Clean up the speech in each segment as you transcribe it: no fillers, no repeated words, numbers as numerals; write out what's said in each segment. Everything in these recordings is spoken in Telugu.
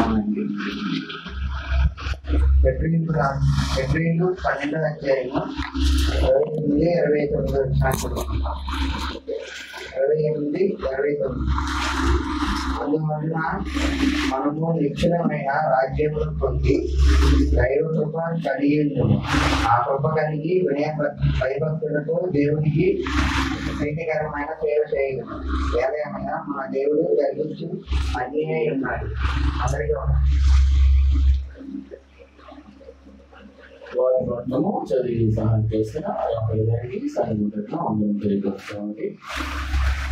చూద్దామండి. ఏప్రిల్ 12వ అధ్యాయము 28-29 చదువుకుందాం. 28-29. అందువలన మనము నిశ్చలమైన రాజ్యమును పొంది దైవ కృప కలిగి ఉన్నాము. ఆ కృప కలిగి భయభక్తులతో దేవునికి ప్రీతికరమైన సేవ చేయగలము. ఏదేమైనా మన దేవుడు జరిగించి అన్యాయ ఉన్నాడు. అందరికీ వారి మొత్తము చదివి సహాయం చేసిన ఆయా ప్రజలకి సన్నిహితంగా అందరం తెలియపరుస్తామండి.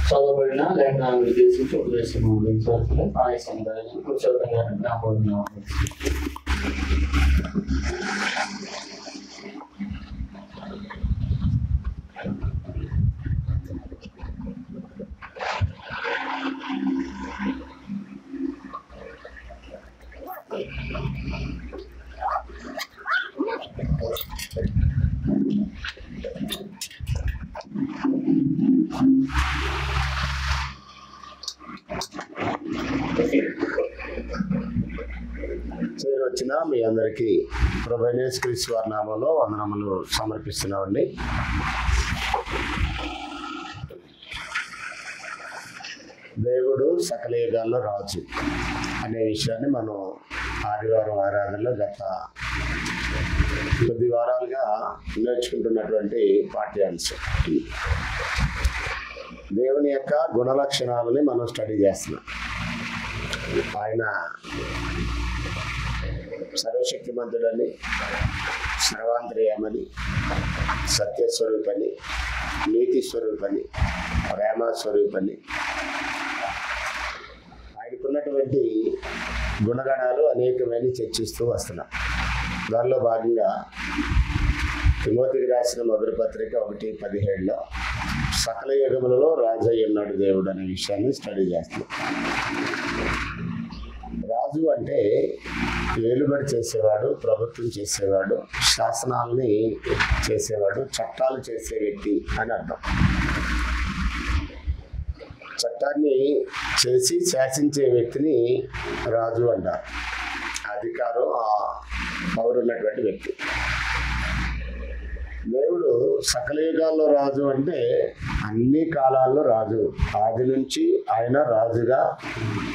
చదవబడిన లేఖనాలను ఉద్దేశించి ఉపదేశం అందించవలసిన సాయ సముదాయాన్ని కూర్చోవడంగా జ్ఞాపకం. వచ్చిన మీ అందరికీ ప్రభువైన యేసుక్రీస్తు వారి నామములో వందనములు సమర్పిస్తున్నామండి. దేవుడు సకల యుగాల్లో రాజు అనే విషయాన్ని మనం ఆదివారం ఆరాధనలో గత కొద్ది వారాలుగా నేర్చుకుంటున్నటువంటి పాఠ్యాంశం. దేవుని యొక్క గుణ లక్షణాలని మనం స్టడీ చేస్తున్నాం. ఆయన సర్వశక్తిమంతుడని, సర్వాంతర్యామని, సత్యస్వరూపని, నీతి స్వరూపని, ప్రేమ స్వరూపని, ఆయనకున్నటువంటి గుణగణాలు అనేకమైన చర్చిస్తూ వస్తున్నాం. దానిలో భాగంగా తిమోతికి రాసిన మొదటి పత్రిక 1:17 సకల యుగములలో రాజయ్య ఉన్నాడు దేవుడు అనే విషయాన్ని స్టడీ చేస్తున్నాం. రాజు అంటే ఏలుబడి చేసేవాడు, ప్రభుత్వం చేసేవాడు, శాసనాలని చేసేవాడు, చట్టాలు చేసే వ్యక్తి అని అర్థం. చట్టాన్ని చేసి శాసించే వ్యక్తిని రాజు అంటారు. అధికారం ఆ పవర్ ఉన్నటువంటి వ్యక్తి. దేవుడు సకల యుగాల్లో రాజు అంటే అన్ని కాలాల్లో రాజు. ఆది నుంచి ఆయన రాజుగా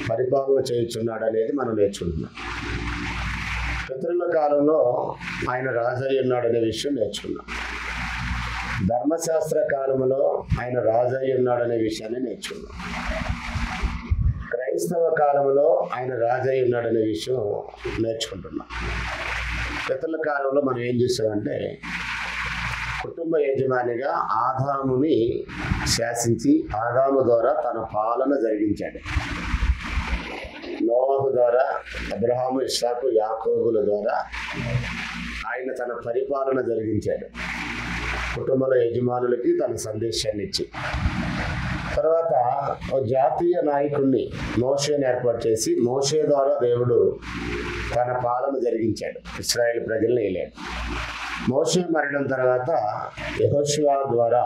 పరిపాలన చేయుచున్నాడు అనేది మనం నేర్చుకుంటున్నాం. పితరుల కాలంలో ఆయన రాజు అయి ఉన్నాడు అనే విషయం నేర్చుకున్నాం. ధర్మశాస్త్ర కాలంలో ఆయన రాజు అయి ఉన్నాడు అనే విషయాన్ని నేర్చుకున్నాం. క్రైస్తవ కాలంలో ఆయన రాజు అయి ఉన్నాడు అనే విషయం నేర్చుకుంటున్నాం. పితరుల కాలంలో మనం ఏం చూసామంటే కుటుంబ యజమానిగా ఆదాముని శాసించి ఆదాము ద్వారా తన పాలన జరిగించాడు. నోవహు ద్వారా, అబ్రహాము, ఇస్సాకు, యాకోబుల ద్వారా ఆయన తన పరిపాలన జరిగించాడు. కుటుంబాల యజమానులకి తన సందేశాన్ని ఇచ్చి తర్వాత జాతీయ నాయకుడిని మోషేని ఏర్పాటు చేసి మోషే ద్వారా దేవుడు తన పాలన జరిగించాడు. ఇశ్రాయేలు ప్రజల్ని ఏలాడు. మోషే మరణం తర్వాత యెహోషువ ద్వారా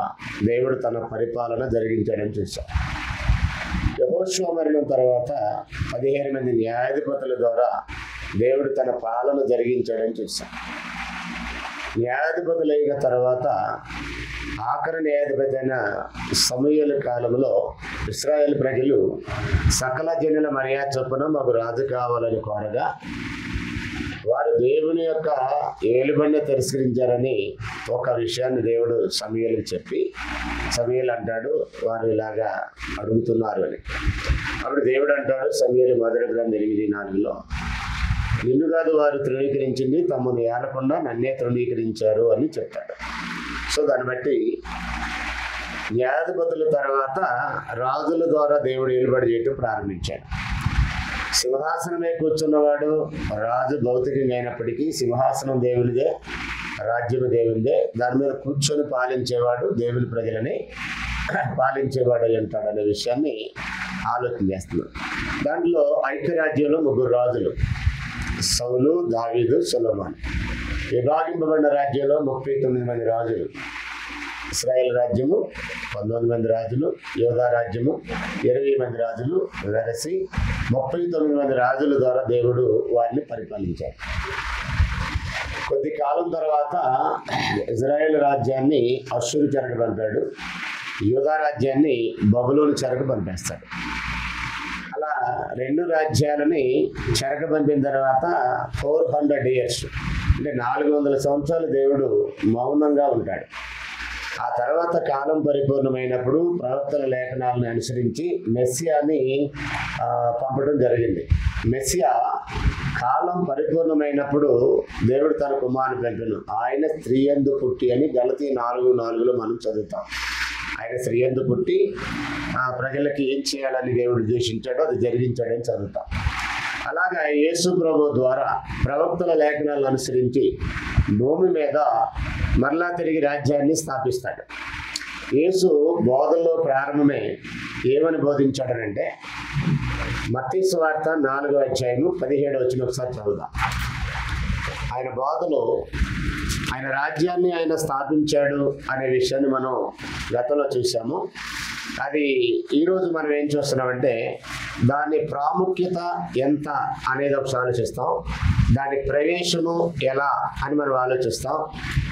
దేవుడు తన పరిపాలన జరిగించాడని చూశాం. యెహోషువ మరణం తర్వాత 15 మంది న్యాయాధిపతుల ద్వారా దేవుడు తన పాలన జరిగించాడని చూశాం. న్యాయాధిపతులైన తర్వాత ఆఖరి న్యాయాధిపతి అయిన సమూయేలు కాలంలో ఇశ్రాయేలు ప్రజలు సకల జనుల మర్యాద చొప్పున మాకు రాజు కావాలని కోరగా వారు దేవుని యొక్క ఏలుబడిని తిరస్కరించారని ఒక విషయాన్ని దేవుడు సమూయేలుకి చెప్పి, సమూయేలు అంటాడు వారు ఇలాగా అడుగుతున్నారు అని. అప్పుడు దేవుడు అంటాడు సమూయేలు మొదటి గ్రంథం 8:4 నిన్ను కాదు వారు తృణీకరించింది, తమను ఏలకుండా నన్నే తృణీకరించారు అని చెప్తాడు. సో దాన్ని బట్టి న్యాయాధిపతుల తర్వాత రాజుల ద్వారా దేవుడు ఏలుబడి చేయటం ప్రారంభించాడు. సింహాసనమే కూర్చున్నవాడు రాజు భౌతికంగా అయినప్పటికీ సింహాసనం దేవునిదే, రాజ్యము దేవునిదే. దాని మీద కూర్చొని పాలించేవాడు దేవుని ప్రజలని పాలించేవాడు అంటాడు అనే విషయాన్ని ఆలోచన చేస్తున్నాడు. దాంట్లో ఐక్యరాజ్యంలో 3 రాజులు, సౌలు, దావీదు, సొలొమోను. విభాగింపబడిన రాజ్యంలో 39 మంది రాజులు. ఇశ్రాయేల్ రాజ్యము 19 మంది రాజులు, యోధా రాజ్యము 20 మంది రాజులు వెరసి 39 మంది రాజుల ద్వారా దేవుడు వారిని పరిపాలించాడు. కొద్ది కాలం తర్వాత ఇజ్రాయేల్ రాజ్యాన్ని అష్షూరు చెరకు పంపాడు, యూదా రాజ్యాన్ని బబులోను చెరకు పంపేస్తాడు. అలా 2 రాజ్యాలని చెరకు పంపిన తర్వాత 400 years అంటే 400 సంవత్సరాలు దేవుడు మౌనంగా ఉంటాడు. ఆ తర్వాత కాలం పరిపూర్ణమైనప్పుడు ప్రవక్తల లేఖనాలను అనుసరించి మెస్సియాని పంపడం జరిగింది. మెస్సియా కాలం పరిపూర్ణమైనప్పుడు దేవుడు తన కుమారుని పంపెను. ఆయన స్త్రీ యందు పుట్టి అని గలతీ 4:4 మనం చదువుతాం. ఆయన స్త్రీ యందు పుట్టి ప్రజలకి ఏం చేయాలని దేవుడు ఉద్దేశించాడో అది జరిగించాడని చదువుతాం. అలాగా యేసు ప్రభు ద్వారా ప్రవక్తల లేఖనాలను అనుసరించి భూమి మీద మరలా తిరిగి రాజ్యాన్ని స్థాపిస్తాడు. యేసు బోధనలో ప్రారంభమే ఏమని బోధించాడనంటే మత్తయి సువార్త 4:17 ఒకసారి చదువుదాం. ఆయన బోధలో ఆయన రాజ్యాన్ని ఆయన స్థాపించాడు అనే విషయాన్ని మనం గతంలో చూసాము. అది ఈరోజు మనం ఏం చూస్తున్నామంటే దాని ప్రాముఖ్యత ఎంత అనేది ఒకసారి ఆలోచిస్తాం. దాని ప్రవేశము ఎలా అని మనం ఆలోచిస్తాం.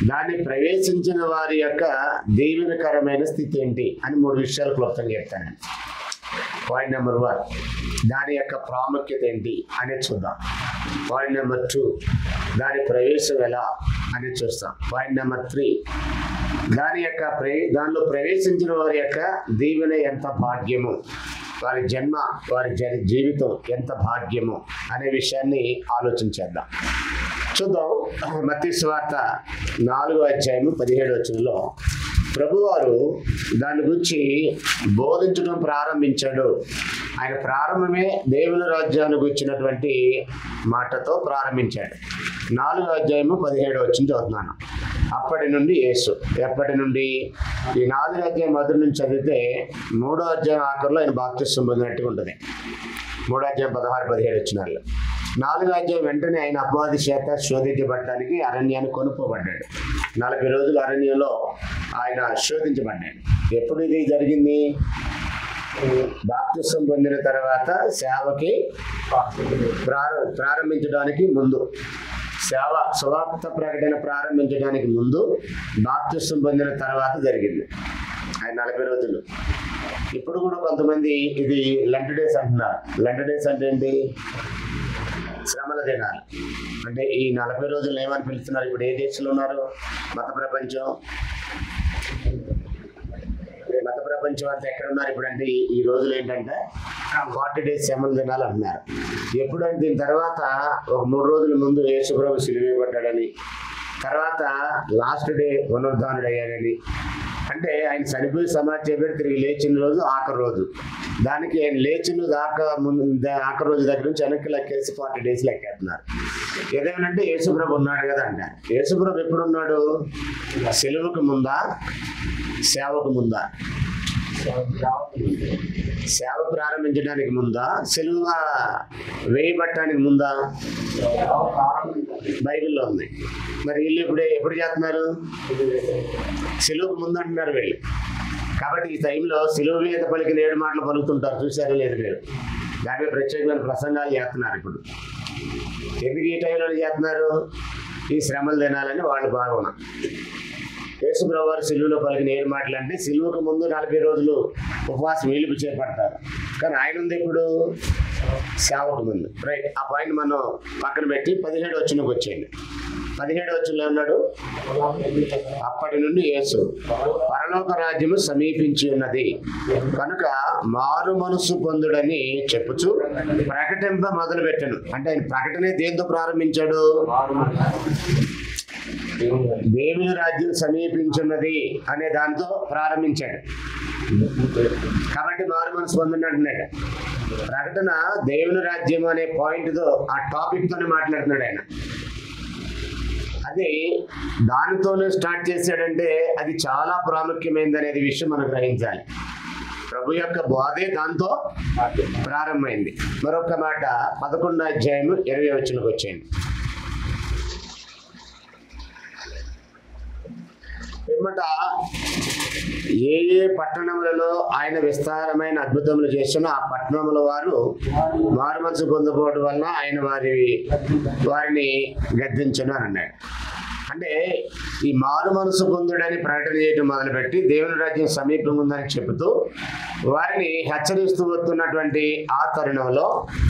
దాన్ని ప్రవేశించిన వారి యొక్క దీవెనకరమైన స్థితి ఏంటి అని 3 విషయాలు క్లుప్తంగా చెప్తాను. పాయింట్ నెంబర్ 1 దాని యొక్క ప్రాముఖ్యత ఏంటి అనేది చూద్దాం. పాయింట్ నెంబర్ 2 దాని ప్రవేశం ఎలా అనేది చూస్తాం. పాయింట్ నెంబర్ 3 దానిలో ప్రవేశించిన వారి యొక్క దీవెన ఎంత భాగ్యము, వారి జన్మ వారి జీవితం ఎంత భాగ్యము అనే విషయాన్ని ఆలోచించేద్దాం. చూద్దాం. మత్తయి సువార్త 4:17 ప్రభువారు దాని గురించి బోధించడం ప్రారంభించాడు. ఆయన ప్రారంభమే దేవుని రాజ్యాన్ని గురించినటువంటి మాటతో ప్రారంభించాడు. 4:17 చదువుతున్నాను. అప్పటి నుండి యేసు, ఎప్పటి నుండి ఈ 4 మొదటి నుంచి చదివితే 3 ఆఖరిలో ఆయన బాప్తిస్మం పొందినట్టుగా ఉంటుంది. 3:16-17 4 వెంటనే ఆయన అపవాది చేత శోధించబడటానికి అరణ్యాన్ని కొనుక్కోబడ్డాడు. 40 రోజులు అరణ్యంలో ఆయన శోధించబడ్డాడు. ఎప్పుడు ఇది జరిగింది? బాప్తిస్మం పొందిన తర్వాత సేవకి ప్రారంభించడానికి ముందు, సువార్త ప్రకటన ప్రారంభించడానికి ముందు, బాప్తిస్మం పొందిన తర్వాత జరిగింది. ఆయన 40 రోజులు. ఇప్పుడు కూడా కొంతమంది ఇది లెంట్ డేస్ అంటున్నారు. లెంట్ డేస్ అంటే ఏంటి? శ్రమల దినాలు. అంటే ఈ 40 రోజులు ఏమని పిలుస్తున్నారు? ఇప్పుడు ఏ దేశంలో ఉన్నారు? మత ప్రపంచం అంతా ఎక్కడ ఉన్నారు ఇప్పుడు? అంటే ఈ రోజులు ఏంటంటే 40 days శ్రమల దినాలు అంటున్నారు. ఎప్పుడంటే దీని తర్వాత ఒక 3 రోజుల ముందు యేసు ప్రభు సిలువేయబడ్డాడని, తర్వాత లాస్ట్ డే పునరుద్ధానుడు అయ్యాడని, అంటే ఆయన చనిపోయి సమాధి చేయబడి తిరిగి లేచిన రోజు ఆఖరి రోజు. దానికి ఆయన లేచిన ఆఖరి రోజు దగ్గర నుంచి వెనక్కి లెక్కేసి 40 days లెక్కేస్తున్నారు. ఏదేమంటే యేసుప్రభు ఉన్నాడు కదా అంటారు. యేసుప్రభు ఎప్పుడు ఉన్నాడు? సిలువకు ముందా, సేవకు ముందా? సేవ ప్రారంభించడానికి ముందా, సిలువ వేయబట్టడానికి ముందా? బైబిల్లో ఉంది. మరి వీళ్ళు ఎప్పుడు చేస్తున్నారు? సిలువకు ముందు అంటున్నారు వీళ్ళు. కాబట్టి ఈ టైంలో సిలువ మీద పలికిన 7 మాటలు పలుకుతుంటారు. చూసారో లేదు మీరు? దాని ప్రత్యేకమైన ప్రసంగాలు చేస్తున్నారు. ఇప్పుడు ఎందుకు ఈ టైంలో చేస్తున్నారు? ఈ శ్రమలు తినాలని వాళ్ళు భావన. యేసుప్రభు వారు సిలువలో పలికిన 7 మాటలు అంటే సిలువకు ముందు 40 రోజులు ఉపవాసం వీలుపు చేపడతారు. కానీ ఆయన ఉంది ఇప్పుడు సేవకు ముందు. రైట్. ఆ పాయింట్ మనం పక్కన పెట్టి 17 వచ్చేయండి. 17 ఉన్నాడు. అప్పటి నుండి యేసు పరలోక రాజ్యము సమీపించి ఉన్నది కనుక మారు మనసు పొందుడని చెప్పుచు ప్రకటింప మొదలు పెట్టాను. అంటే ఆయన ప్రకటనే దేంతో ప్రారంభించాడు? దేవుని రాజ్యం సమీపించున్నది అనే దాంతో ప్రారంభించాడు. కాబట్టి మారు మనసు పొందండి అంటున్నాడు. ప్రకటన దేవుని రాజ్యం అనే పాయింట్తో, ఆ టాపిక్ తోనే మాట్లాడుతున్నాడు ఆయన. అది దానితోనే స్టార్ట్ చేశాడంటే అది చాలా ప్రాముఖ్యమైనది అనేది విషయం మనం గ్రహించాలి. ప్రభు యొక్క బోధే దాంతో ప్రారంభమైంది. మరొక మాట 11:20 వచ్చేయండి. పిమ్మట ఏ ఏ పట్టణములలో ఆయన విస్తారమైన అద్భుతములు చేస్తున్న ఆ పట్టణముల వారు మారుమనసు పొందకపోవడం వలన ఆయన వారిని గద్దించను అని అన్నాడు. అంటే ఈ మారు మనసు పొందుడని ప్రకటన చేయడం మొదలుపెట్టి దేవుని రాజ్యం సమీపంగా ఉందని చెబుతూ వారిని హెచ్చరిస్తూ వస్తున్నటువంటి ఆ తరుణంలో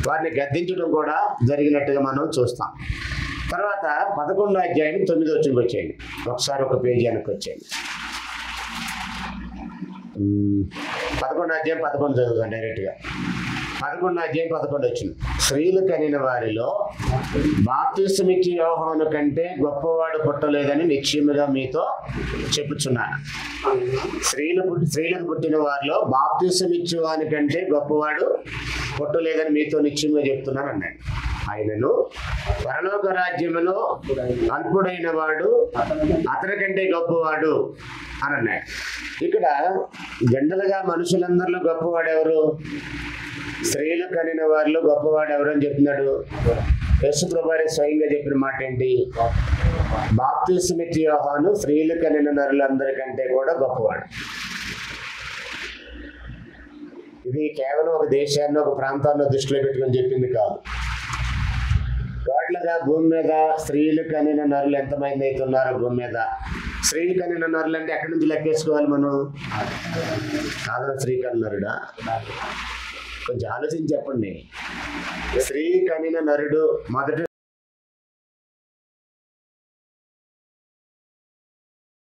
వారిని గద్దించడం కూడా జరిగినట్టుగా మనం చూస్తాం. తర్వాత 11వ అధ్యాయం 9వ వచనంకి వచ్చేయండి. ఒకసారి ఒక పేజీ వెనక్కి వచ్చేయండి. 11వ అధ్యాయం 11 చదువుతాం డైరెక్ట్గా. 11వ అధ్యాయం 11 వచ్చింది. స్త్రీలు కనిన వారిలో బాప్తిసమిచ్చి యోహాను కంటే గొప్పవాడు పుట్టలేదని నిశ్చయముగా మీతో చెప్పుచున్నాను. స్త్రీలకు పుట్టిన వారిలో బాప్తిసమిచ్చు వాని కంటే గొప్పవాడు పుట్టలేదని మీతో నిశ్చయంగా చెప్తున్నాను అన్నాడు. ఆయనను పరలోక రాజ్యములో అల్పుడైన వాడు అతనికంటే గొప్పవాడు అని అన్నాడు. ఇక్కడ జనరల్గా మనుషులందరిలో గొప్పవాడు ఎవరు? స్త్రీలు కనిన వారిలో గొప్పవాడు ఎవరు అని చెప్తున్నాడు. యేసు ప్రభువారే స్వయంగా చెప్పిన మాట ఏంటి? బాప్తిసమిచ్చు యోహాను స్త్రీలు కనిన నరులందరికంటే కూడా గొప్పవాడు. ఇది కేవలం ఒక దేశాన్ని ఒక ప్రాంతాన్ని దృష్టిలో పెట్టుకొని చెప్పింది కాదు. టోటల్గా భూమి మీద స్త్రీలు కనిన నరులు ఎంతమంది అయితే ఉన్నారో భూమి మీద, స్త్రీలు కనిన నరులు అంటే ఎక్కడి నుంచి లెక్కేసుకోవాలి మనం? కాదు స్త్రీ కన్నరుడా? కొంచెం ఆలోచించి చెప్పండి. స్త్రీ కనిన నరుడు మొదటి